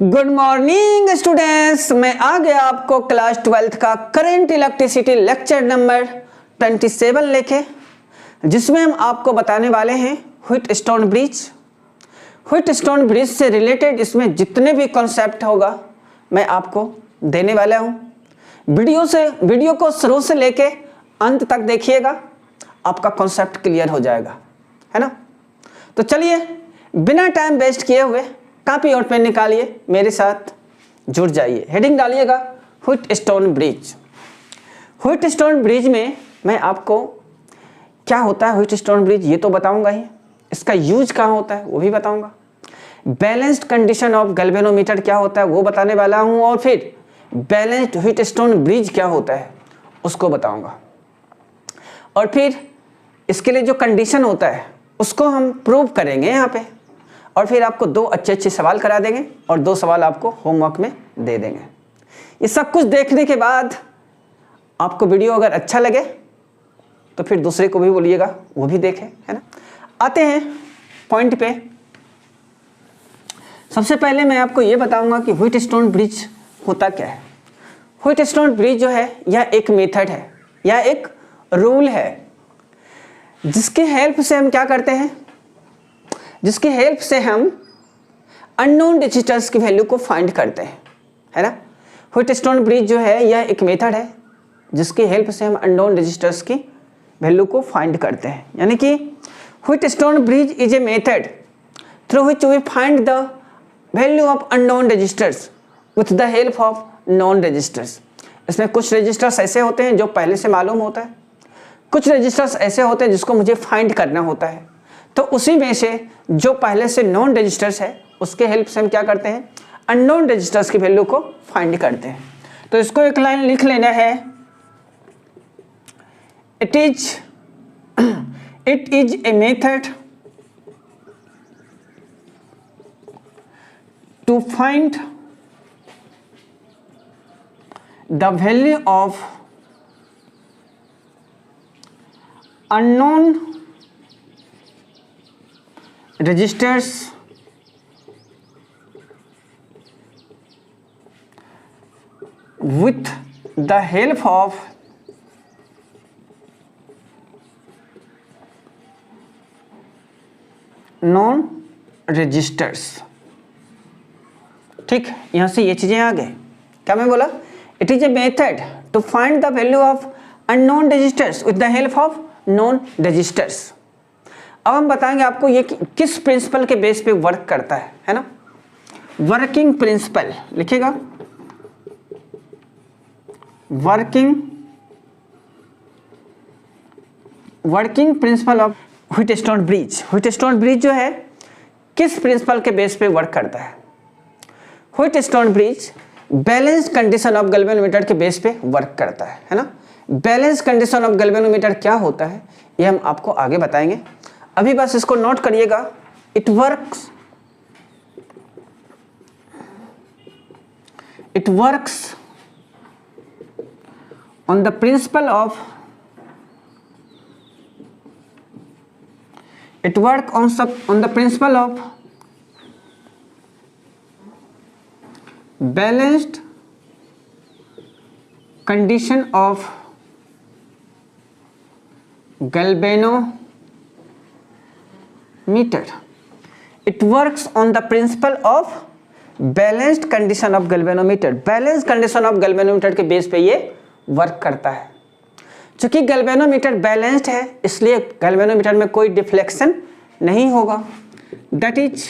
Good morning students, मैं आ गया आपको क्लास 12th का करंट इलेक्ट्रिसिटी लेक्चर नंबर 27 लेके, जिसमें हम आपको बताने वाले हैं व्हीटस्टोन ब्रिज। व्हीटस्टोन ब्रिज से रिलेटेड इसमें जितने भी कॉन्सेप्ट होगा मैं आपको देने वाला हूँ। वीडियो को शुरू से लेके अंत तक देखिएगा, आपका कॉन्सेप्ट क्लियर हो जाएगा, है ना। तो चलिए बिना टाइम वेस्ट किए हुए कॉपी और पेन निकालिए, मेरे साथ जुड़ जाइए। हेडिंग डालिएगा व्हीटस्टोन ब्रिज। व्हीटस्टोन ब्रिज में मैं आपको क्या होता है व्हीटस्टोन ब्रिज ये तो बताऊंगा ही, इसका यूज कहाँ होता है वो भी बताऊंगा। बैलेंस्ड कंडीशन ऑफ गैल्वेनोमीटर क्या होता है वो बताने वाला हूँ, और फिर बैलेंस्ड व्हीटस्टोन ब्रिज क्या होता है उसको बताऊंगा। और फिर इसके लिए जो कंडीशन होता है उसको हम प्रूव करेंगे यहाँ पे, और फिर आपको दो अच्छे सवाल करा देंगे और दो सवाल आपको होमवर्क में दे देंगे। ये सब कुछ देखने के बाद आपको वीडियो अगर अच्छा लगे तो फिर दूसरे को भी बोलिएगा वो भी देखे, है ना। आते हैं पॉइंट पे। सबसे पहले मैं आपको ये बताऊंगा कि व्हीटस्टोन ब्रिज होता क्या है। व्हीटस्टोन ब्रिज जो है यह एक मेथड है, यह एक रूल है जिसके हेल्प से हम क्या करते हैं, जिसकी हेल्प से हम अननोन रेजिस्टर्स की वैल्यू को फाइंड करते हैं, है ना। व्हीटस्टोन ब्रिज जो है यह एक मेथड है जिसकी हेल्प से हम अननोन रेजिस्टर्स की वैल्यू को फाइंड करते हैं। यानी कि Wheatstone bridge is a method through which we find the value of unknown registers with the help of known registers. इसमें कुछ रेजिस्टर्स ऐसे होते हैं जो पहले से मालूम होता है, कुछ रेजिस्टर्स ऐसे होते हैं जिसको मुझे फाइंड करना होता है। तो उसी में से जो पहले से नॉन रजिस्टर्स है उसके हेल्प से हम क्या करते हैं, अननोन रजिस्टर्स की वैल्यू को फाइंड करते हैं। तो इसको एक लाइन लिख लेना है, it is a method to find the value of unknown registers with the help of non registers। ठीक, यहां से ये चीजें आ गए। क्या मैं बोला, it is a method to find the value of unknown registers with the help of known registers. अब हम बताएंगे आपको ये किस प्रिंसिपल के बेस पे वर्क करता है ना। वर्किंग प्रिंसिपल लिखिएगा, working principle of Wheatstone bridge. Wheatstone bridge जो है किस प्रिंसिपल के बेस पे वर्क करता है। Wheatstone bridge balance condition of galvanometer के बेस पे वर्क करता है ना। बैलेंस कंडीशन ऑफ गैल्वेनोमीटर क्या होता है ये हम आपको आगे बताएंगे, अभी बस इसको नोट करिएगा। It works on the principle of balanced condition of galvanometer। It works on the principle of balanced condition of galvanometer। Balanced condition of galvanometer के बेस पे ये वर्क करता है। चूंकि galvanometer बैलेंस्ड है इसलिए galvanometer में कोई डिफ्लेक्शन नहीं होगा। That is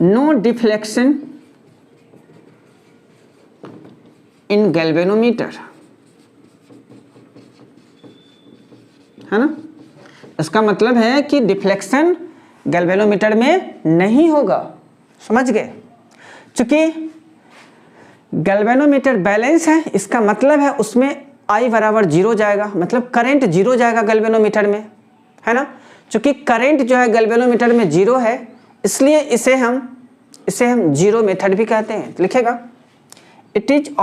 no deflection in galvanometer, है ना। इसका मतलब है कि डिफ्लेक्शन गैल्वेनोमीटर में नहीं होगा, समझ गए। चूंकि गैल्वेनोमीटर बैलेंस है इसका मतलब है उसमें I बराबर 0 जाएगा, मतलब करंट 0 जाएगा गैल्वेनोमीटर में, है ना। चूंकि करंट जो है गैल्वेनोमीटर में 0 है इसलिए इसे हम जीरो मेथड भी कहते हैं। लिखेगा, it is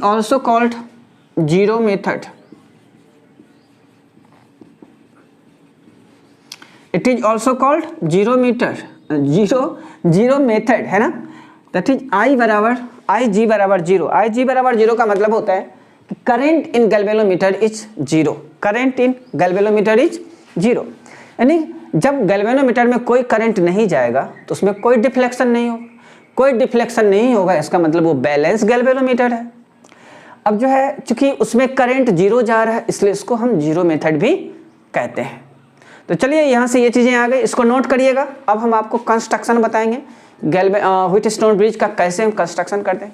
also called zero method. It is also called zero method, है ना। दैट इज आई जी बराबर जीरो। आई जी बराबर जीरो का मतलब होता है कि current in galvanometer is zero. Current in galvanometer is zero, यानी जब गैल्वेनोमीटर में कोई करंट नहीं जाएगा तो उसमें कोई डिफ्लेक्शन नहीं होगा। कोई डिफ्लेक्शन नहीं होगा इसका मतलब वो बैलेंस गैल्वेनोमीटर है। अब जो है चूंकि उसमें करंट जीरो जा रहा है इसलिए इसको हम जीरो मेथड भी कहते हैं। तो चलिए यहाँ से ये चीज़ें आ गई, इसको नोट करिएगा। अब हम आपको कंस्ट्रक्शन बताएंगे व्हीटस्टोन ब्रिज का, कैसे हम कंस्ट्रक्शन करते हैं।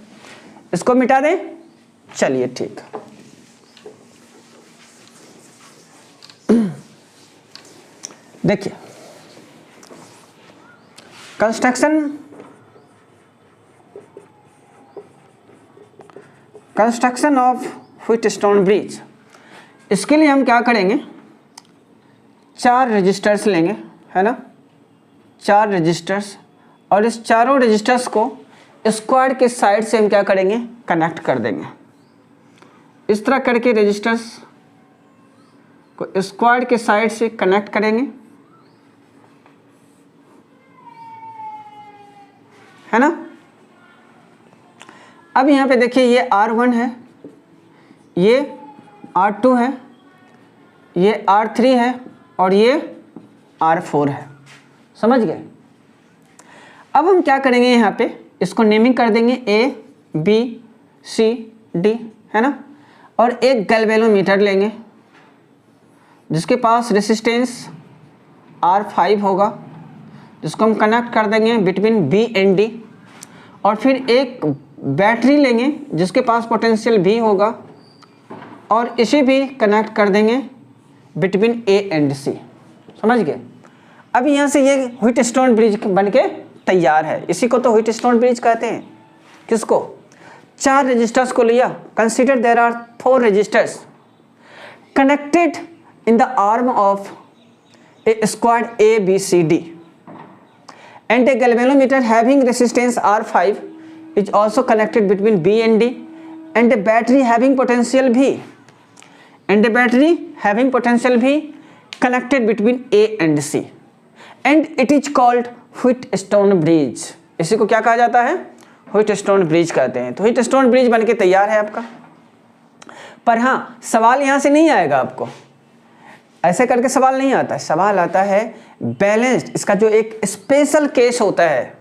इसको मिटा दें, चलिए ठीक। देखिए कंस्ट्रक्शन ऑफ व्हीटस्टोन ब्रिज, इसके लिए हम क्या करेंगे, 4 रजिस्टर्स लेंगे, है ना, 4 रजिस्टर्स, और इस चारों रजिस्टर्स को स्क्वाड के साइड से हम क्या करेंगे, कनेक्ट कर देंगे। इस तरह करके रजिस्टर्स को स्क्वाड के साइड से कनेक्ट करेंगे, है ना। अब यहाँ पे देखिए ये R1 है, ये R2 है, ये R3 है और ये R4 है, समझ गए। अब हम क्या करेंगे, यहाँ पे इसको नेमिंग कर देंगे A, B, C, D, है ना। और एक गैल्वेनोमीटर लेंगे जिसके पास रेसिस्टेंस R5 होगा, जिसको हम कनेक्ट कर देंगे बिटवीन B एंड D। और फिर एक बैटरी लेंगे जिसके पास पोटेंशियल V होगा और इसे भी कनेक्ट कर देंगे बिटवीन A एंड C, समझ गए। अब यहाँ से ये व्हीटस्टोन ब्रिज बनके तैयार है। इसी को तो व्हीटस्टोन ब्रिज कहते हैं। किसको, 4 रजिस्टर्स को लिया। Consider there are 4 registers connected in the arm of a squad A, B, C, D and a galvanometer having resistance R5 is also connected between B and D and a battery having potential V connected between A and C and it is called Wheatstone bridge. इसी को क्या कहा जाता है, Wheatstone bridge कहते हैं। तो Wheatstone bridge बनके तैयार है आपका। पर हाँ, सवाल यहाँ से नहीं आएगा आपको, ऐसे करके सवाल नहीं आता है। सवाल आता है बैलेंस्ड, इसका जो एक स्पेशल केस होता है,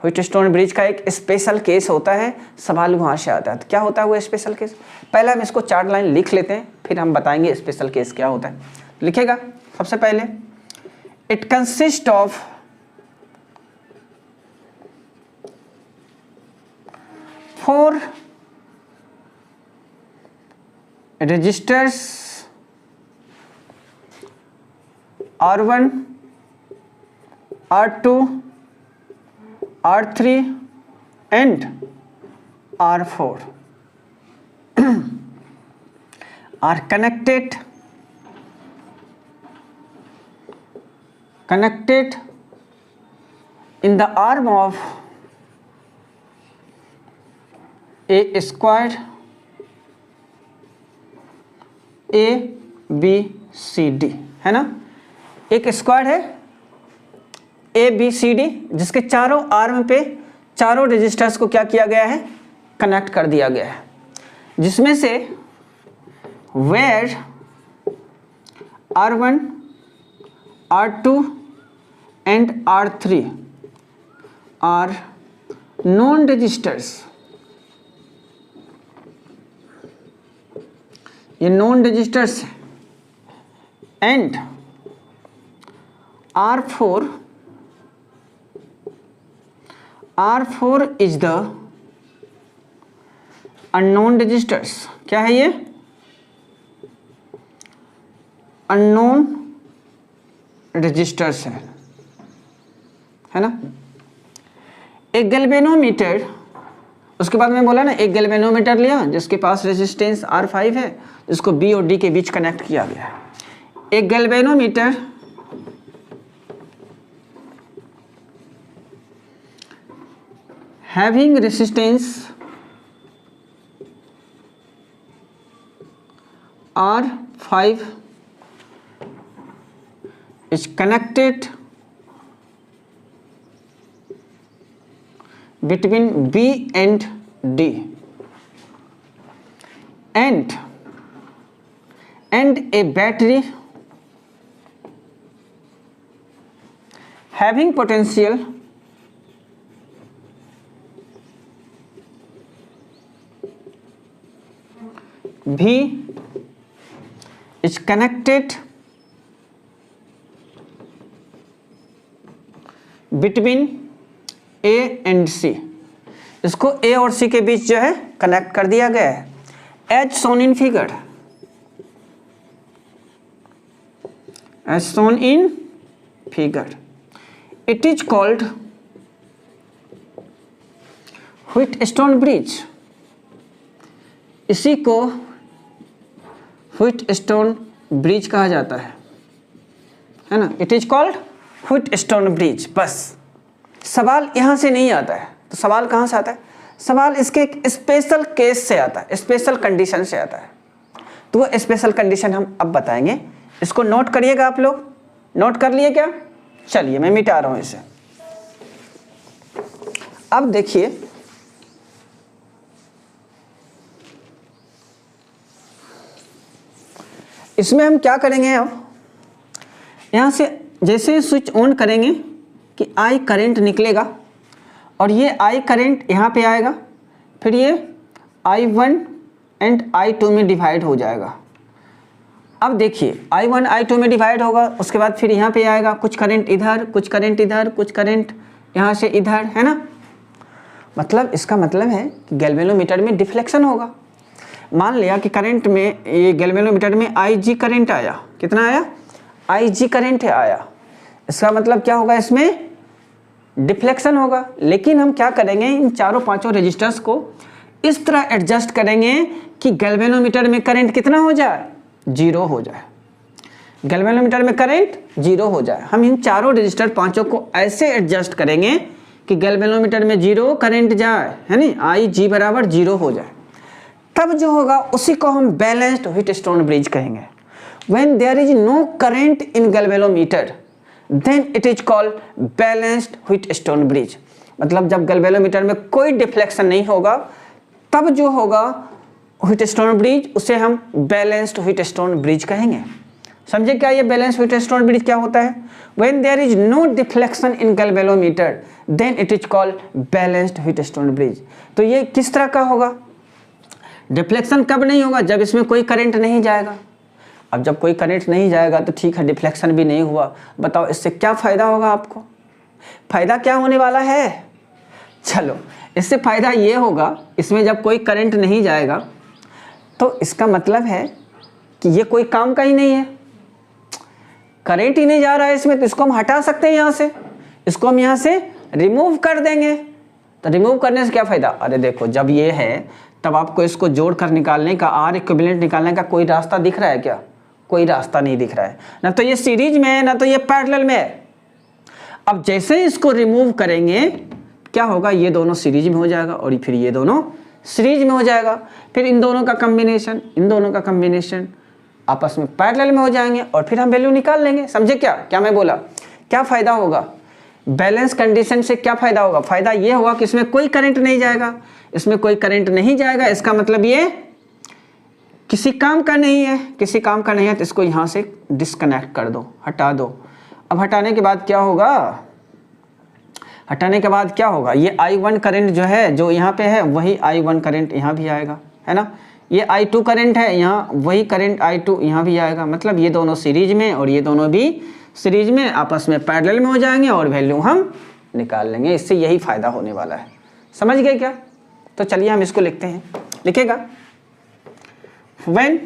व्हीटस्टोन ब्रिज का एक स्पेशल केस होता है, सवाल वहाँ से आता है। तो क्या होता है वो स्पेशल केस, पहले हम इसको 4 लाइन लिख लेते हैं, फिर हम बताएंगे स्पेशल केस क्या होता है। लिखेगा सबसे पहले, it consist of 4 registers R1, R2, R3 and R4 are connected in the arm of a square A, B, C, D, है ना। एक स्क्वाड है A, B, C, D जिसके चारों आर्म पे चारों रजिस्टर्स को क्या किया गया है, कनेक्ट कर दिया गया है, जिसमें से where R1, R2 and R3 are known registers। ये नॉन रजिस्टर्स हैं। And R4 is the unknown registers. क्या है ये, अननोन रजिस्टर्स है ना। एक गैल्वेनोमीटर, उसके बाद में बोला ना, एक गैल्वेनोमीटर लिया जिसके पास रेजिस्टेंस R5 है, जिसको B और D के बीच कनेक्ट किया गया है। एक galvanometer having resistance R5 is connected between B and D, and a battery having potential V is connected between A and C। इसको A और C के बीच जो है कनेक्ट कर दिया गया है, as shown in figure, as shown in figure। It is called Wheatstone bridge। इसी को व्हीटस्टोन ब्रिज कहा जाता है ना। It is called Wheatstone bridge. बस सवाल यहाँ से नहीं आता है, तो सवाल कहाँ से आता है? सवाल इसके एक स्पेशल केस से आता है, स्पेशल कंडीशन से आता है। तो वो स्पेशल कंडीशन हम अब बताएंगे, इसको नोट करिएगा। आप लोग नोट कर लिए क्या? चलिए मैं मिटा रहा हूँ इसे। अब देखिए, इसमें हम क्या करेंगे, अब यहाँ से जैसे स्विच ऑन करेंगे कि आई करंट निकलेगा और ये आई करंट यहाँ पे आएगा, फिर ये I1 एंड I2 में डिवाइड हो जाएगा। अब देखिए I1 I2 में डिवाइड होगा, उसके बाद फिर यहाँ पे आएगा, कुछ करंट इधर, कुछ करंट इधर, कुछ करंट यहाँ से इधर, है ना। मतलब इसका मतलब है कि गैल्वेनोमीटर में डिफ्लेक्शन होगा। मान लिया कि करंट में, ये गैल्वेनोमीटर में IG करंट आया, कितना आया? IG करंट आया। इसका मतलब क्या होगा? इसमें डिफ्लेक्शन होगा। लेकिन हम क्या करेंगे, इन चारों पांचों रेजिस्टर्स को इस तरह एडजस्ट करेंगे कि गैल्वेनोमीटर में करंट कितना हो जाए? 0 हो जाए। गैल्वेनोमीटर में करंट 0 हो जाए। हम इन चारों रेजिस्टर पांचों को ऐसे एडजस्ट करेंगे कि गैल्वेनोमीटर में 0 करंट जाए, है नी, IG बराबर 0 हो जाए। तब जो होगा उसी को हम बैलेंस्ड व्हीटस्टोन ब्रिज कहेंगे। When there is no current in galvanometer, then it is called balanced Wheatstone bridge. मतलब जब गैल्वेनोमीटर में कोई डिफ्लेक्शन नहीं होगा तब जो होगा व्हीटस्टोन ब्रिज, उसे हम बैलेंस्ड व्हीटस्टोन ब्रिज कहेंगे। समझे क्या ये बैलेंस्ड व्हीटस्टोन ब्रिज क्या होता है? When there is no deflection in galvanometer, then it is called balanced Wheatstone bridge. तो ये किस तरह का होगा? डिफ्लेक्शन कब नहीं होगा? जब इसमें कोई करंट नहीं जाएगा। अब जब कोई करंट नहीं जाएगा तो ठीक है, डिफ्लेक्शन भी नहीं हुआ। बताओ इससे क्या फ़ायदा होगा आपको? फ़ायदा क्या होने वाला है? चलो, इससे फ़ायदा ये होगा, इसमें जब कोई करंट नहीं जाएगा तो इसका मतलब है कि ये कोई काम का ही नहीं है, करंट ही नहीं जा रहा है इसमें, तो इसको हम हटा सकते हैं यहाँ से। इसको हम यहाँ से रिमूव कर देंगे। तो रिमूव करने से क्या फ़ायदा? अरे देखो, जब ये है तब आपको इसको जोड़ कर निकालने का, R इक्विवेलेंट निकालने का कोई रास्ता दिख रहा है क्या? कोई रास्ता नहीं दिख रहा है। ना तो ये सीरीज में है, ना तो ये पैरेलल में है। अब जैसे ही इसको रिमूव करेंगे क्या होगा? ये दोनों सीरीज में हो जाएगा और फिर ये दोनों सीरीज में हो जाएगा। फिर इन दोनों का कॉम्बिनेशन, इन दोनों का कॉम्बिनेशन आपस में पैरेलल में हो जाएंगे और फिर हम वैल्यू निकाल लेंगे। समझे क्या? क्या मैं बोला? क्या फ़ायदा होगा? बैलेंस कंडीशन से क्या फ़ायदा होगा? फ़ायदा ये होगा कि इसमें कोई करंट नहीं जाएगा। इसमें कोई करंट नहीं जाएगा, इसका मतलब ये किसी काम का नहीं है। किसी काम का नहीं है तो इसको यहाँ से डिस्कनेक्ट कर दो, हटा दो। अब हटाने के बाद क्या होगा? हटाने के बाद क्या होगा? ये I1 करंट जो है, जो यहाँ पे है, वही I1 करंट यहाँ भी आएगा, है ना। ये I2 करंट है यहाँ, वही करंट I2 यहाँ भी आएगा। मतलब ये दोनों सीरीज में और ये दोनों भी सीरीज में आपस में पैरेलल में हो जाएंगे और वैल्यू हम निकाल लेंगे। इससे यही फ़ायदा होने वाला है। समझ गए क्या? तो चलिए हम इसको लिखते हैं। लिखेगा, when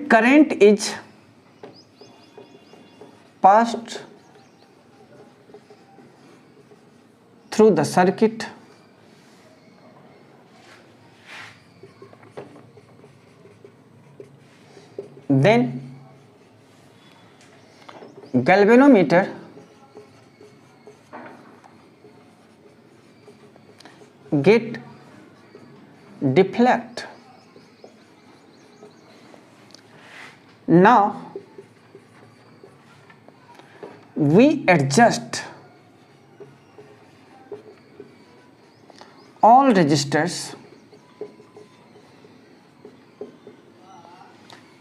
current is passed through the circuit, then galvanometer get deflect Now we adjust all registers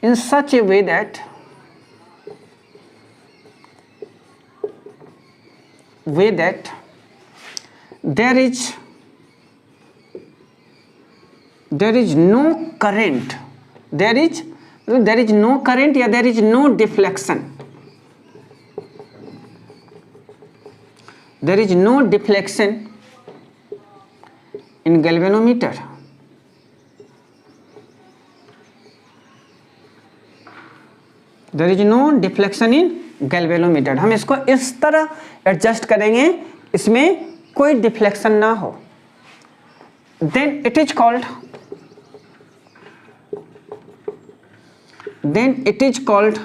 in such a way that there is no current, there is no current या there is no deflection, there is no deflection in galvanometer. There is no deflection in galvanometer. हम इसको इस तरह adjust करेंगे इसमें कोई deflection ना हो. Then it is called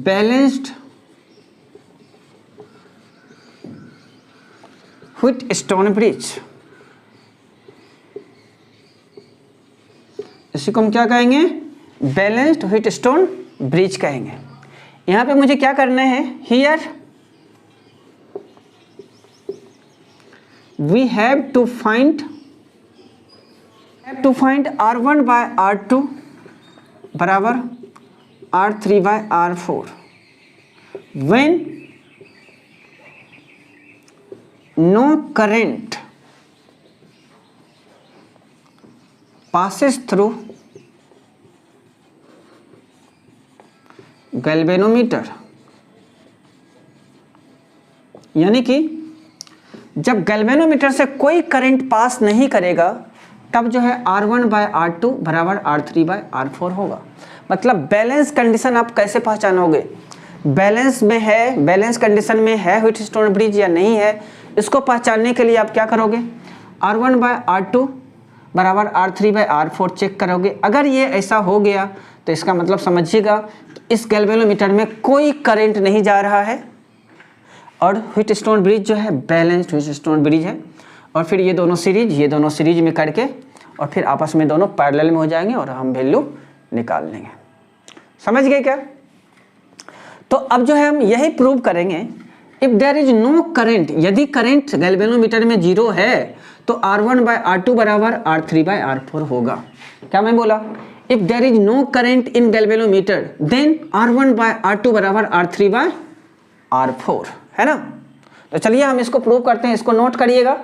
balanced Wheatstone bridge. इसी को हम क्या कहेंगे? बैलेंस्ड व्हीटस्टोन ब्रिज कहेंगे. यहां पे मुझे क्या करना है? Here we have to find R1 by R2 बराबर R3 by R4 when no current passes through galvanometer. यानी कि जब गैल्वेनोमीटर से कोई करंट पास नहीं करेगा तब जो है R1 बाय R2 बराबर R3 बाय R4 होगा. मतलब बैलेंस कंडीशन आप कैसे पहचानोगे? बैलेंस में है, बैलेंस कंडीशन में है व्हीटस्टोन ब्रिज या नहीं है, इसको पहचानने के लिए आप क्या करोगे? R1 बाय R2 बराबर R3 बाय R4 चेक करोगे. अगर ये ऐसा हो गया तो इसका मतलब समझिएगा इस गैल्वेनोमीटर में कोई करंट नहीं जा रहा है और व्हीटस्टोन ब्रिज जो है बैलेंस्ड व्हीटस्टोन ब्रिज है. और फिर ये दोनों सीरीज में करके और फिर आपस में दोनों पैरेलल में हो जाएंगे और हम वैल्यू निकाल लेंगे. समझ गए क्या? तो अब जो है हम यही प्रूव करेंगे. If there is no current, यदि करंट गैल्वेनोमीटर में 0 है तो R1 बाय R2 बराबर R3 बाय R4 होगा. क्या मैं बोला? If there is no current in galvanometer then R1 by R2 बराबर R3 बाय R4, है ना? तो चलिए हम इसको प्रूव करते हैं. इसको नोट करिएगा.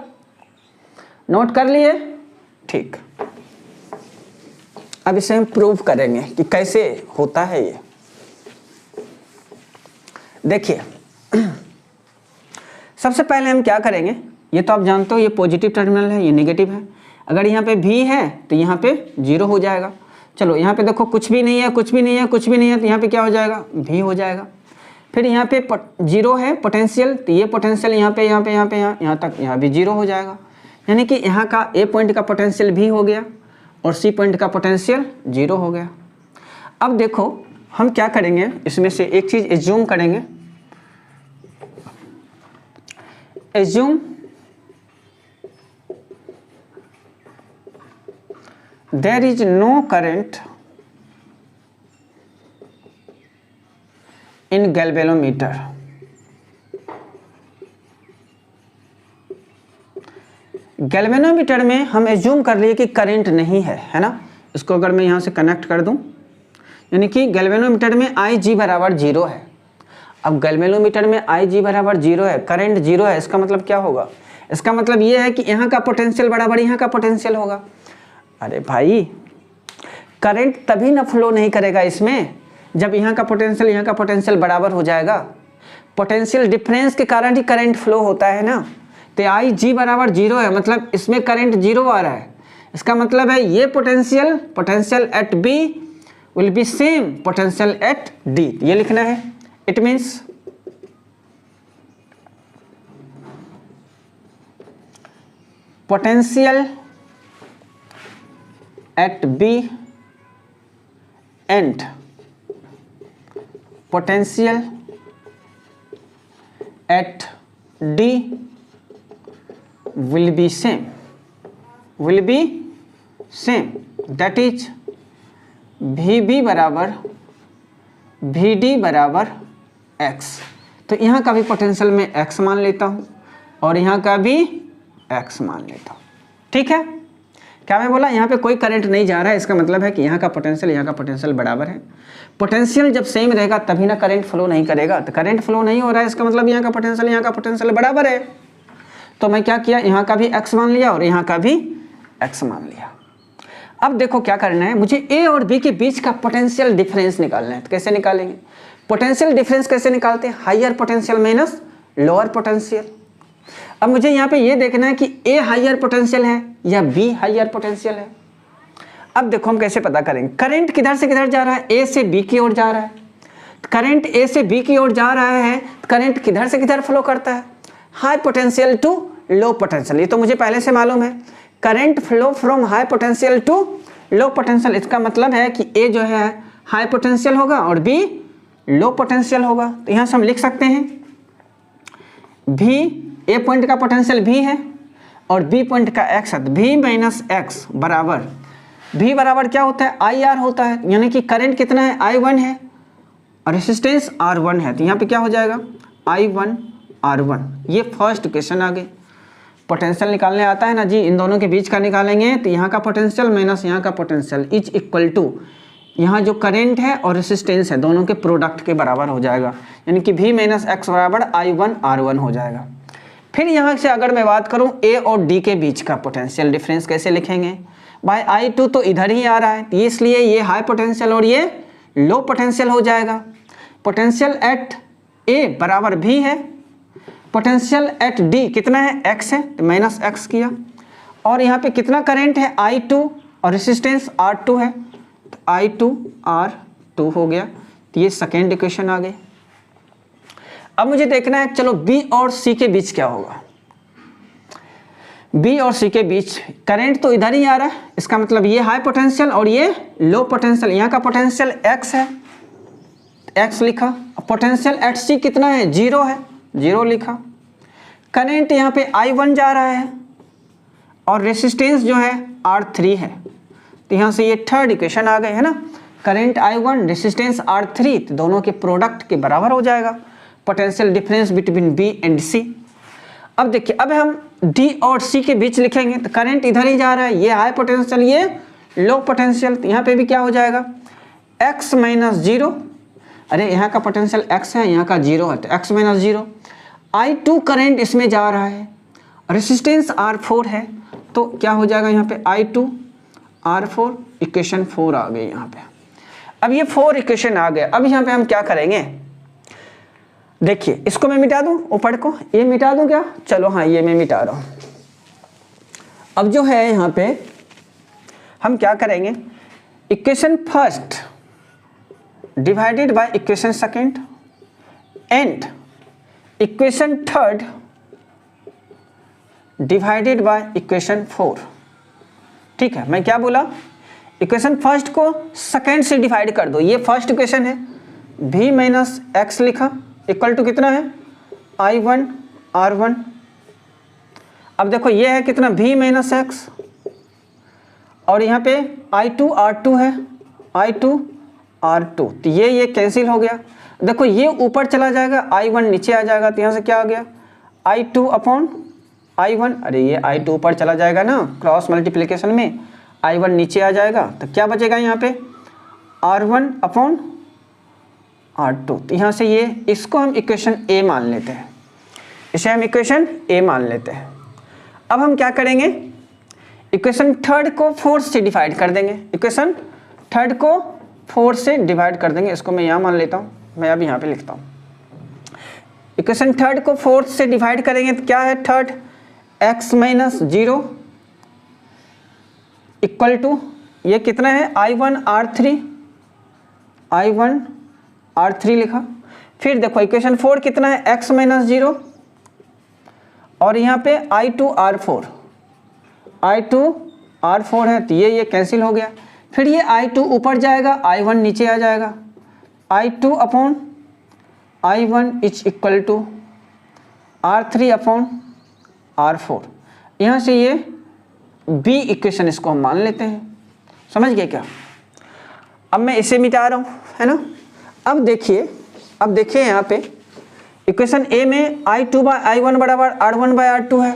नोट कर लिए? ठीक. अब इसे हम प्रूव करेंगे कि कैसे होता है ये. देखिए सबसे पहले हम क्या करेंगे? ये तो आप जानते हो ये पॉजिटिव टर्मिनल है, ये नेगेटिव है. अगर यहाँ पे V है तो यहाँ पे 0 हो जाएगा. चलो यहाँ पे देखो कुछ भी नहीं है, कुछ भी नहीं है, कुछ भी नहीं है, तो यहाँ पे क्या हो जाएगा? V हो जाएगा. फिर यहाँ पे 0 है पोटेंशियल, तो ये पोटेंशियल यहाँ पे यहाँ तक यहाँ भी 0 हो जाएगा. यानी कि यहाँ का A पॉइंट का पोटेंशियल V हो गया और C पॉइंट का पोटेंशियल 0 हो गया. अब देखो हम क्या करेंगे, इसमें से एक चीज एज्यूम करेंगे. Assume there is no current in galvanometer. Galvanometer में हम एज्यूम कर लिए कि करंट नहीं है ना? इसको अगर मैं यहाँ से कनेक्ट कर दूं, यानी कि गैल्वेनोमीटर में IG बराबर 0 है. अब गैल्वेनोमीटर में IG बराबर 0 है, करंट 0 है, इसका मतलब क्या होगा? इसका मतलब ये है कि यहाँ का पोटेंशियल बराबर यहाँ का पोटेंशियल होगा. अरे भाई करंट तभी ना फ्लो नहीं करेगा इसमें जब यहाँ का पोटेंशियल बराबर हो जाएगा. पोटेंशियल डिफरेंस के कारण ही करंट फ्लो होता है ना. तो IG बराबर 0 है, मतलब इसमें करंट 0 आ रहा है. इसका मतलब है ये potential at B will be same potential at D. ये लिखना है. It means potential at B and potential at D will be same. That is VB बराबर VD बराबर x। तो यहाँ का भी पोटेंशियल मैं x मान लेता हूँ और यहाँ का भी x मान लेता हूँ। ठीक है, क्या मैं बोला, यहाँ पे कोई करंट नहीं जा रहा है, इसका मतलब है कि यहाँ का पोटेंशियल बराबर है। पोटेंशियल जब सेम रहेगा तभी ना करंट फ्लो नहीं करेगा, तो करंट फ्लो नहीं हो रहा है, इसका मतलब यहाँ का पोटेंशियल बराबर है। तो मैं क्या किया, यहाँ का भी x मान लिया और यहाँ का भी x मान लिया। अब देखो क्या करना है, मुझे A और B के बीच का पोटेंशियल डिफरेंस निकालना है। तो कैसे निकालेंगे, पोटेंशियल डिफरेंस कैसे निकालते हैं, higher potential minus lower potential. अब मुझे यहाँ पे ये देखना है कि A हायर पोटेंशियल है या B हायर पोटेंशियल है। अब देखो हम कैसे पता करेंगे, करंट किधर से किधर जा रहा है, A से B की ओर जा रहा है। करंट A से B की ओर जा रहा है, करंट किधर से किधर फ्लो करता है, high potential to low potential. ये तो मुझे पहले से मालूम है, current flow from high potential to low potential. इसका मतलब है कि A जो है हाई पोटेंशियल होगा और B लो पोटेंशियल होगा। तो यहाँ से हम लिख सकते हैं V, A पॉइंट का पोटेंशियल V है और B पॉइंट का x है। V माइनस एक्स बराबर, V बराबर क्या होता है, IR होता है, यानी कि करंट कितना है, I1 है और रेसिस्टेंस R1 है। तो यहाँ पे क्या हो जाएगा, I1 R1। ये फर्स्ट इक्वेशन आ गई। पोटेंशियल निकालने आता है ना जी, इन दोनों के बीच का निकालेंगे तो यहाँ का पोटेंशियल माइनस यहाँ का पोटेंशियल इज इक्वल टू यहाँ जो करंट है और रेसिस्टेंस है दोनों के प्रोडक्ट के बराबर हो जाएगा, यानी कि V माइनस एक्स बराबर I1 R1 हो जाएगा। फिर यहाँ से अगर मैं बात करूँ A और D के बीच का पोटेंशियल डिफरेंस कैसे लिखेंगे, भाई I2 तो इधर ही आ रहा है, तो इसलिए ये हाई पोटेंशियल और ये लो पोटेंशियल हो जाएगा। पोटेंशियल एट A बराबर V है, पोटेंशियल एट D कितना है, x है, तो माइनस एक्स किया। और यहाँ पे कितना करंट है, I2 और रेसिस्टेंस R2 है, तो I2 R2 हो गया। तो ये सेकेंड इक्वेशन आ गई। अब मुझे देखना है, चलो B और C के बीच क्या होगा। B और C के बीच करंट तो इधर ही आ रहा है, इसका मतलब ये हाई पोटेंशियल और ये लो पोटेंशियल। यहाँ का पोटेंशियल x है, x लिखा। पोटेंशियल एट C कितना है, 0 है, 0 लिखा। करंट यहाँ पे I1 जा रहा है और रेसिस्टेंस जो है R3 है, तो यहाँ से ये थर्ड इक्वेशन आ गए है ना, करंट I1 रेसिस्टेंस R3, तो दोनों के प्रोडक्ट के बराबर हो जाएगा potential difference between B and C। अब देखिए, अब हम D और C के बीच लिखेंगे तो करंट इधर ही जा रहा है, ये हाई पोटेंशियल ये लो पोटेंशियल, तो यहाँ पे भी क्या हो जाएगा, x माइनस 0। अरे यहाँ का पोटेंशियल x है, यहाँ का 0 है, तो x माइनस 0। I2 करंट इसमें जा रहा है, रेसिस्टेंस R4 है, तो क्या हो जाएगा यहाँ पे I2 R4, इक्वेशन 4 आ गई यहाँ पे। अब ये 4 इक्वेशन आ गए। अब यहाँ पे हम क्या करेंगे, देखिए इसको मैं मिटा दूं, ऊपर को ये मिटा दूं क्या, चलो हाँ ये मैं मिटा रहा हूं। अब जो है यहाँ पे हम क्या करेंगे, equation first divided by equation second and equation third divided by equation 4। ठीक है, मैं क्या बोला, इक्वेशन फर्स्ट को सेकंड से डिवाइड कर दो। ये फर्स्ट इक्वेशन है, V माइनस एक्स लिखा इक्वल टू कितना है, I1 R1। अब देखो ये है कितना, V माइनस एक्स, और यहाँ पे I2 R2 है, I2 R2, तो ये कैंसिल हो गया। देखो ये ऊपर चला जाएगा, I1 नीचे आ जाएगा, तो यहाँ से क्या आ गया, I2 अपॉन I1। अरे ये I2 ऊपर चला जाएगा ना क्रॉस मल्टीप्लिकेशन में, I1 नीचे आ जाएगा, तो क्या बचेगा यहाँ पे, R1 अपॉन R2। तो यहाँ से ये, इसको हम इक्वेशन A मान लेते हैं, इसे हम इक्वेशन A मान लेते हैं। अब हम क्या करेंगे, इक्वेशन थर्ड को 4 से डिवाइड कर देंगे, इक्वेशन थर्ड को 4 से डिवाइड कर देंगे। इसको मैं यहाँ मान लेता हूँ, मैं अब यहाँ पे लिखता हूँ। इक्वेशन थर्ड को 4 से डिवाइड करेंगे तो क्या है, third x minus 0 equal to ये कितना है, I1 R3 लिखा। फिर देखो इक्वेशन 4 कितना है, x माइनस 0 और यहाँ पे I2 R4 है, तो ये कैंसिल हो गया। फिर ये I2 ऊपर जाएगा, I1 नीचे आ जाएगा, I2 upon I1 is equal to R3 upon R4। यहाँ से ये B इक्वेशन इसको हम मान लेते हैं, समझ गए क्या। अब मैं इसे मिटा रहा हूँ, है ना। अब देखिए यहाँ पे इक्वेशन ए में I2/I1 बराबर R1/R2 है,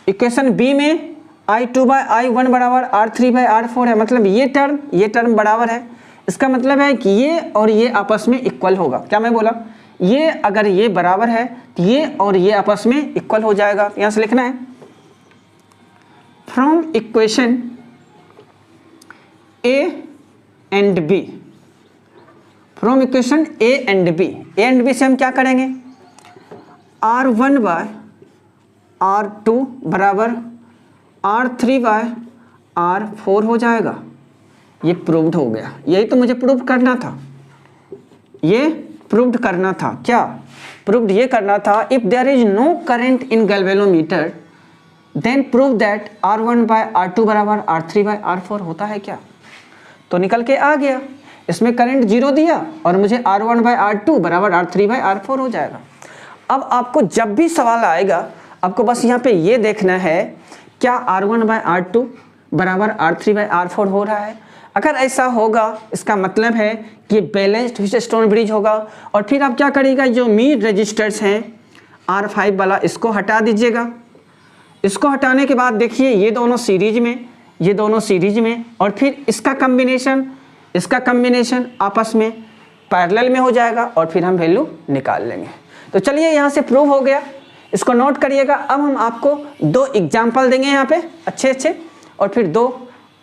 इक्वेशन बी में I2/I1 बराबर R3/R4 है। मतलब ये टर्म बराबर है। इसका मतलब है कि ये और ये आपस में इक्वल होगा। क्या मैं बोला, ये अगर ये बराबर है तो ये और ये आपस में इक्वल हो जाएगा। यहाँ से लिखना है from equation a and b, from equation a and b से हम क्या करेंगे, R1/R2 बराबर R3/R4 हो जाएगा। ये प्रूव्ड हो गया। यही तो मुझे प्रूव करना था, ये प्रूव्ड करना था। क्या प्रूव्ड ये करना था, if there is no current in galvanometer then prove that R1/R2 बराबर R3/R4 होता है क्या। तो निकल के आ गया, इसमें करंट 0 दिया और मुझे R1/R2 बराबर R3/R4 हो जाएगा। अब आपको जब भी सवाल आएगा आपको बस यहाँ पे ये देखना है क्या R1/R2 बराबर R3/R4 हो रहा है। अगर ऐसा होगा इसका मतलब है कि बैलेंस्ड व्हीटस्टोन ब्रिज होगा। और फिर आप क्या करिएगा, जो मीड रजिस्टर्स हैं R5 वाला इसको हटा दीजिएगा। इसको हटाने के बाद देखिए ये दोनों सीरीज में, और फिर इसका कम्बिनेशन आपस में पैरेलल में हो जाएगा और फिर हम वैल्यू निकाल लेंगे। तो चलिए यहाँ से प्रूव हो गया, इसको नोट करिएगा। अब हम आपको 2 एग्जाम्पल देंगे यहाँ पे अच्छे और फिर 2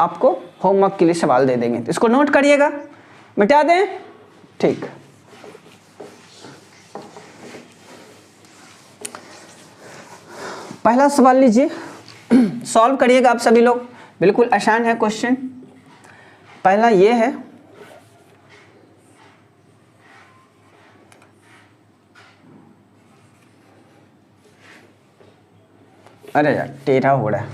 आपको होमवर्क के लिए सवाल दे देंगे। तो इसको नोट करिएगा, मिटा दें, ठीक। पहला सवाल लीजिए, सॉल्व करिएगा आप सभी लोग, बिल्कुल आसान है क्वेश्चन। पहला ये है, अरे यार टेढ़ा हो रहा है।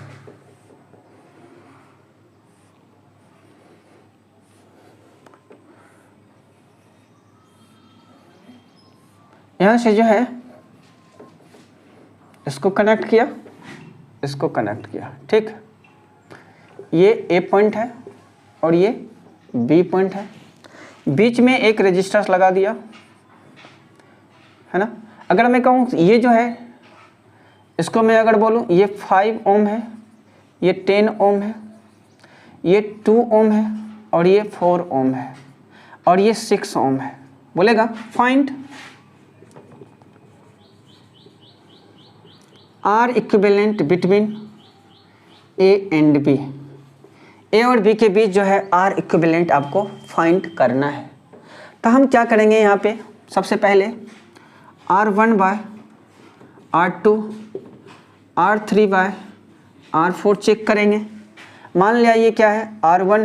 यहां से जो है इसको कनेक्ट किया, ठीक। ये ए पॉइंट है और ये बी पॉइंट है, बीच में एक रेजिस्टेंस लगा दिया, है ना। अगर मैं कहूँ ये जो है इसको मैं अगर बोलूँ ये 5 ओम है, ये 10 ओम है, ये 2 ओम है और ये 4 ओम है और ये 6 ओम है। बोलेगा find R equivalent between A and B. A और बी के बीच जो है आर इक्विवेलेंट आपको फाइंड करना है। तो हम क्या करेंगे यहाँ पे, सबसे पहले R1/R2 R3/R4 चेक करेंगे। मान लिया ये क्या है, R1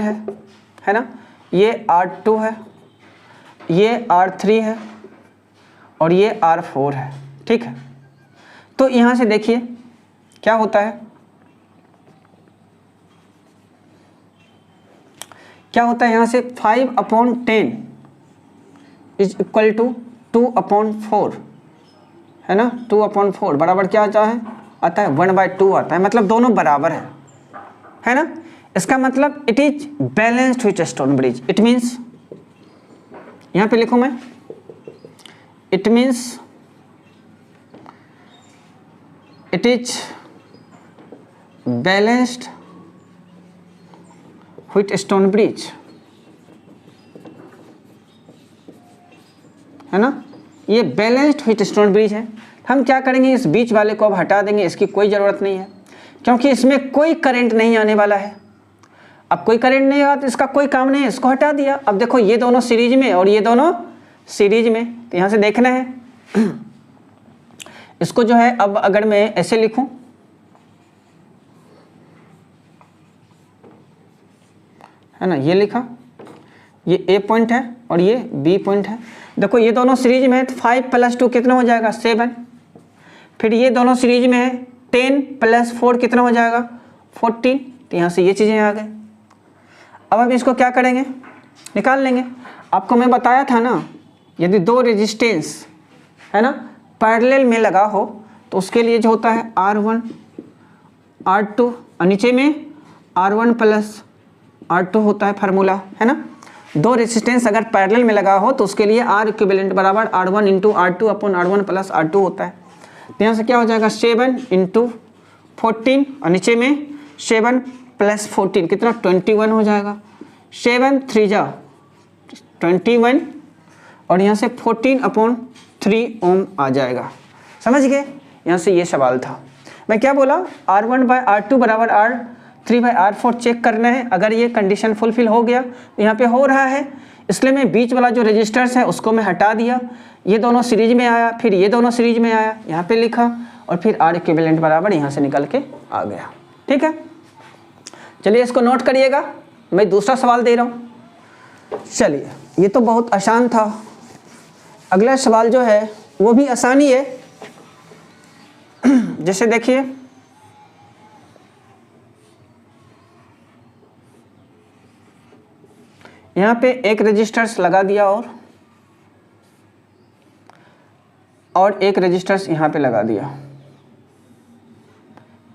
है ना, ये R2 है, ये R3 है और ये R4 है, ठीक है। तो यहाँ से देखिए क्या होता है, यहाँ से 5/10 इज इक्वल टू 2/4, है ना। 2/4 बराबर क्या आता है 1/2 आता है। मतलब दोनों बराबर है ना। इसका मतलब it is balanced Wheatstone bridge. It means, यहाँ पे लिखूं मैं, it means it is balanced Wheatstone bridge, है ना। ये बैलेंस्ड व्हीटस्टोन ब्रिज है। हम क्या करेंगे, इस बीच वाले को अब हटा देंगे, इसकी कोई ज़रूरत नहीं है क्योंकि इसमें कोई करंट नहीं आने वाला है। अब कोई करंट नहीं आया तो इसका कोई काम नहीं है, इसको हटा दिया। अब देखो ये दोनों सीरीज में और ये दोनों सीरीज में, तो यहाँ से देखना है इसको जो है। अब अगर मैं ऐसे लिखूं, है ना, ये लिखा, ये ए पॉइंट है और ये बी पॉइंट है। देखो ये दोनों सीरीज में है तो 5 + 2 कितना हो जाएगा 7। फिर ये दोनों सीरीज में है 10 + 4 कितना हो जाएगा 14। तो यहाँ से ये चीज़ें आ गए। अब हम इसको क्या करेंगे, निकाल लेंगे। आपको मैं बताया था ना, यदि 2 रेजिस्टेंस है ना पैरेलल में लगा हो तो उसके लिए जो होता है R1 R2 और नीचे में R1 + R2 होता है फार्मूला, है ना। दो रेजिस्टेंस अगर पैरेलल में लगा हो तो उसके लिए R इक्विवेलेंट बराबर R1 into R2 upon R1 plus R2 होता है। तो यहाँ से क्या हो जाएगा 7 इंटू 14 और नीचे में 7 प्लस 14 कितना 21 हो जाएगा। 7 3 जा 21 और यहाँ से 14 अपॉन 3 ओम आ जाएगा। समझ गए? यहाँ से ये सवाल था। मैं क्या बोला, R1/R2 बराबर R3/R4 चेक करना है। अगर ये कंडीशन फुलफिल हो गया तो यहाँ पे हो रहा है, इसलिए मैं बीच वाला जो रजिस्टर्स है उसको मैं हटा दिया। ये दोनों सीरीज में आया, फिर ये दोनों सीरीज में आया, यहाँ पे लिखा और फिर R इक्विवेलेंट बराबर यहाँ से निकल के आ गया। ठीक है, चलिए इसको नोट करिएगा। मैं दूसरा सवाल दे रहा हूँ। चलिए, ये तो बहुत आसान था। अगला सवाल जो है वो भी आसान ही है। जैसे देखिए, यहाँ पे एक रजिस्टर्स लगा दिया और एक रजिस्टर्स यहाँ पे लगा दिया।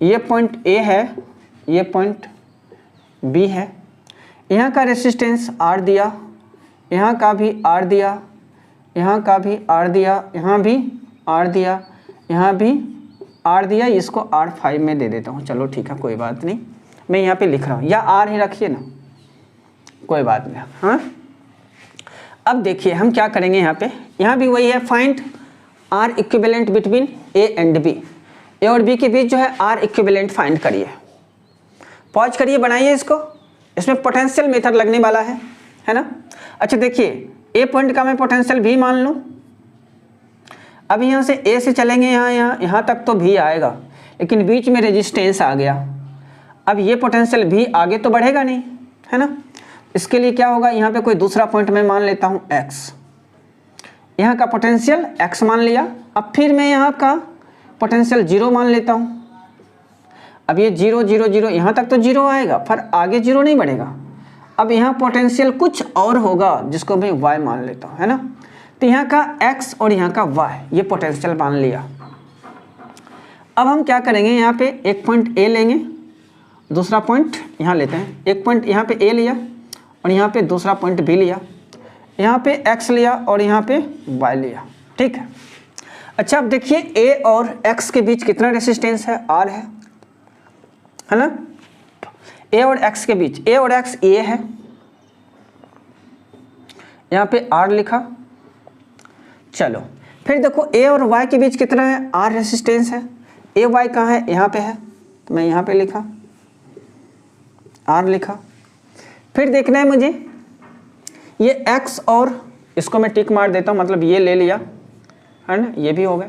ये पॉइंट A है, ये पॉइंट B है। यहाँ का रेसिस्टेंस R दिया, यहाँ का भी R दिया, यहाँ का भी R दिया, यहाँ भी R दिया, यहाँ भी R दिया। इसको R5 में दे देता हूँ। चलो ठीक है, कोई बात नहीं, मैं यहाँ पे लिख रहा हूँ, या R ही रखिए ना, कोई बात नहीं। हाँ, अब देखिए हम क्या करेंगे। यहाँ भी वही है, फाइंड R इक्विवेलेंट बिटवीन A एंड B। A और B के बीच जो है R इक्विवेलेंट फाइंड करिए। पॉज करिए, बनाइए इसको। इसमें पोटेंशियल मेथड लगने वाला है ना। अच्छा देखिए, A पॉइंट का मैं पोटेंशियल V मान लूँ। अब यहाँ से A से चलेंगे यहाँ तक तो V आएगा, लेकिन बीच में रेजिस्टेंस आ गया। अब ये पोटेंशियल V आगे तो बढ़ेगा नहीं, है ना। इसके लिए क्या होगा, यहाँ पे कोई दूसरा पॉइंट मैं मान लेता हूँ X। यहाँ का पोटेंशियल X मान लिया। अब फिर मैं यहाँ का पोटेंशियल 0 मान लेता हूँ। अब ये 0 0 0 यहाँ तक तो 0 आएगा, पर आगे 0 नहीं बढ़ेगा। अब यहाँ पोटेंशियल कुछ और होगा जिसको मैं Y मान लेता हूँ, है ना। तो यहाँ का X और यहाँ का Y, ये पोटेंशियल मान लिया। अब हम क्या करेंगे, यहाँ पे एक पॉइंट A लेंगे, दूसरा पॉइंट यहाँ लेते हैं। एक पॉइंट यहाँ पे A लिया और यहाँ पे दूसरा पॉइंट B लिया, यहाँ पे X लिया और यहाँ पे Y लिया। ठीक है। अच्छा, अब देखिए A और X के बीच कितना रेसिस्टेंस है, R है ना। A और X के बीच, A और X A है, यहाँ पे R लिखा। चलो फिर देखो A और Y के बीच कितना है, R रेसिस्टेंस है। A Y कहाँ है, यहाँ पे है, तो मैं यहाँ पे लिखा, R लिखा। फिर देखना है मुझे ये X और इसको मैं टिक मार देता हूँ, मतलब ये ले लिया, है ना, ये भी हो गया।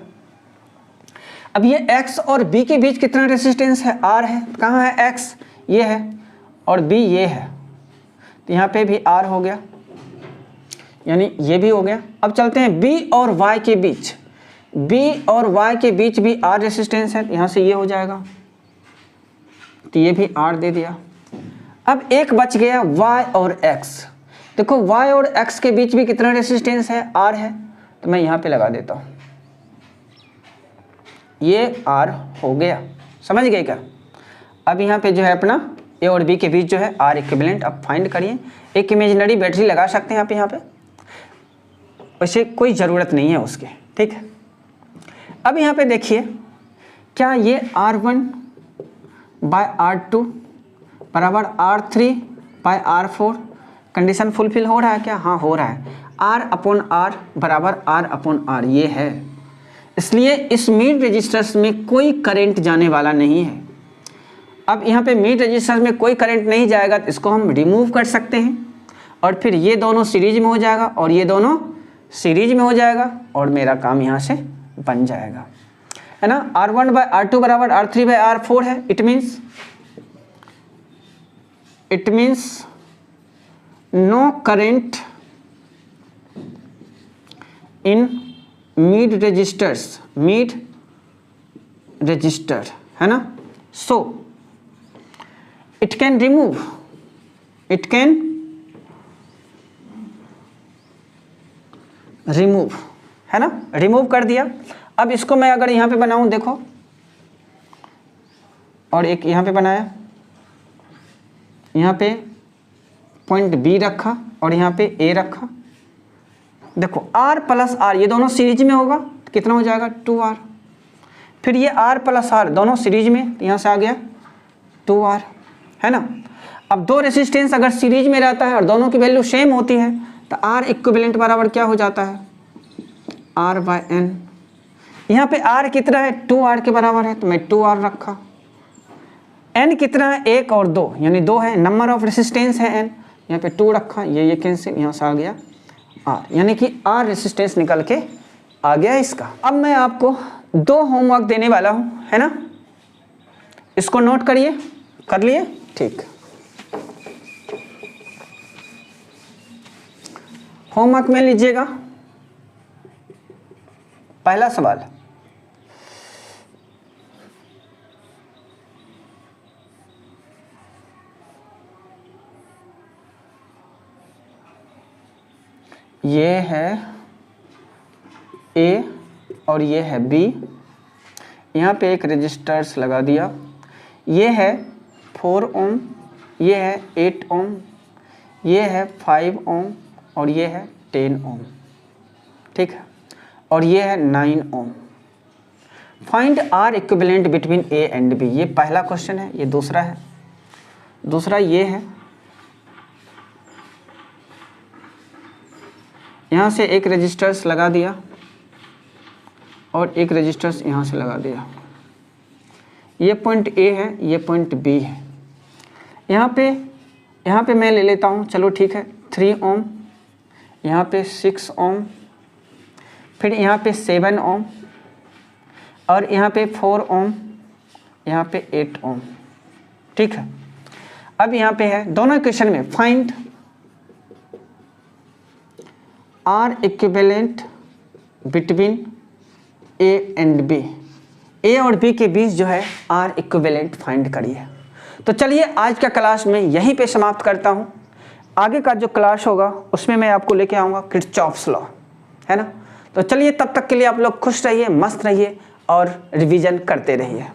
अब ये X और B के बीच कितना रेसिस्टेंस है, R है। कहाँ है X, ये है, और B ये है, तो यहाँ पे भी R हो गया, यानी ये भी हो गया। अब चलते हैं B और Y के बीच। B और Y के बीच भी R रेसिस्टेंस है, यहाँ से ये हो जाएगा, तो ये भी R दे दिया। अब एक बच गया Y और X। देखो Y और X के बीच भी कितना रेसिस्टेंस है, R है, तो मैं यहाँ पे लगा देता हूँ, ये R हो गया। समझ गए क्या। अब यहाँ पे जो है अपना A और B के बीच जो है R इक्विवेलेंट। अब फाइंड करिए। एक इमेजिनरी बैटरी लगा सकते हैं आप यहाँ पे, वैसे कोई ज़रूरत नहीं है उसके। ठीक है। अब यहाँ पे देखिए, क्या ये R1/R2 बराबर R3/R4 कंडीशन फुलफिल हो रहा है क्या? हाँ, हो रहा है। R/R बराबर R/R ये है, इसलिए इस मीड रजिस्टर्स में कोई करंट जाने वाला नहीं है। अब यहाँ पे मीड रजिस्टर्स में कोई करंट नहीं जाएगा तो इसको हम रिमूव कर सकते हैं, और फिर ये दोनों सीरीज में हो जाएगा और ये दोनों सीरीज में हो जाएगा, और मेरा काम यहाँ से बन जाएगा, है ना। R1/R2 बराबर R3/R4 है। It means no current in mid register, है ना। सो इट कैन रिमूव, है ना, रिमूव कर दिया। अब इसको मैं अगर यहाँ पे बनाऊँ, देखो, और एक यहाँ पे बनाया, यहाँ पे पॉइंट बी रखा और यहाँ पे ए रखा। देखो R प्लस R ये दोनों सीरीज में होगा, कितना हो जाएगा 2R। फिर ये R प्लस R दोनों सीरीज में, यहाँ से आ गया 2R, है ना। अब दो रेसिस्टेंस अगर सीरीज में रहता है और दोनों की वैल्यू सेम होती है तो R इक्विवेलेंट बराबर क्या हो जाता है R/N। यहाँ पे R कितना है 2R के बराबर है तो मैं 2R रखा। N कितना है 1 और 2 यानी 2 है, नंबर ऑफ रेसिस्टेंस है N, यहाँ पे 2 रखा, ये कैंसिल, यहाँ से आ गया R, यानी कि R रेसिस्टेंस निकल के आ गया इसका। अब मैं आपको 2 होमवर्क देने वाला हूँ, है ना, इसको नोट करिए, कर लिए, ठीक। होमवर्क में लीजिएगा पहला सवाल, ये है A और ये है B, यहाँ पे एक रजिस्टर्स लगा दिया, ये है 4 ओम, ये है 8 ओम, ये है 5 ओम और ये है 10 ओम, ठीक है, और ये है 9 ओम। फाइंड R इक्विवेलेंट बिटवीन A एंड B, ये पहला क्वेश्चन है। ये दूसरा है, दूसरा ये है, यहाँ से एक रजिस्टर्स लगा दिया और एक रजिस्टर्स यहाँ से लगा दिया। ये पॉइंट A है, ये पॉइंट B है। यहाँ पे मैं ले लेता हूँ, चलो ठीक है, 3 ओम, यहाँ पे 6 ओम, फिर यहाँ पे 7 ओम और यहाँ पे 4 ओम, यहाँ पे 8 ओम, ठीक है। अब यहाँ पे है दोनों इक्वेशन में फाइंड R इक्विवेलेंट बिटवीन A एंड B, A और B के बीच जो है R इक्विवेलेंट फाइंड करिए। तो चलिए आज का क्लास में यहीं पे समाप्त करता हूँ। आगे का जो क्लास होगा उसमें मैं आपको लेके आऊँगा किरचॉफ्स लॉ, है ना। तो चलिए तब तक के लिए आप लोग खुश रहिए, मस्त रहिए और रिवीजन करते रहिए।